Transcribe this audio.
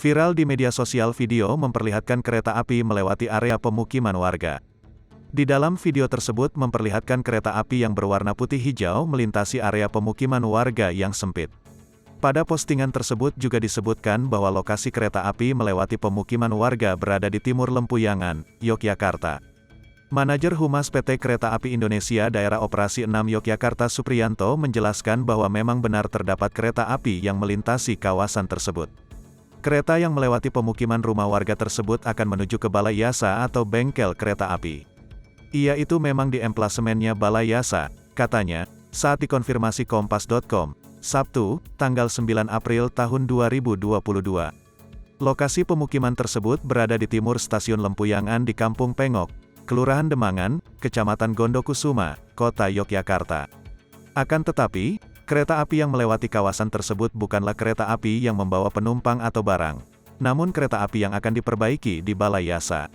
Viral di media sosial, video memperlihatkan kereta api melewati area pemukiman warga. Di dalam video tersebut memperlihatkan kereta api yang berwarna putih hijau melintasi area pemukiman warga yang sempit. Pada postingan tersebut juga disebutkan bahwa lokasi kereta api melewati pemukiman warga berada di Timur Lempuyangan, Yogyakarta. Manajer Humas PT Kereta Api Indonesia Daerah Operasi 6 Yogyakarta Supriyanto menjelaskan bahwa memang benar terdapat kereta api yang melintasi kawasan tersebut. Kereta yang melewati pemukiman rumah warga tersebut akan menuju ke Balai Yasa atau bengkel kereta api. Ia itu memang di emplasemennya Balai Yasa, katanya, saat dikonfirmasi Kompas.com, Sabtu, tanggal 9 April tahun 2022. Lokasi pemukiman tersebut berada di timur Stasiun Lempuyangan di Kampung Pengok, Kelurahan Demangan, Kecamatan Gondokusuma, Kota Yogyakarta. Akan tetapi, kereta api yang melewati kawasan tersebut bukanlah kereta api yang membawa penumpang atau barang, namun kereta api yang akan diperbaiki di Balai Yasa.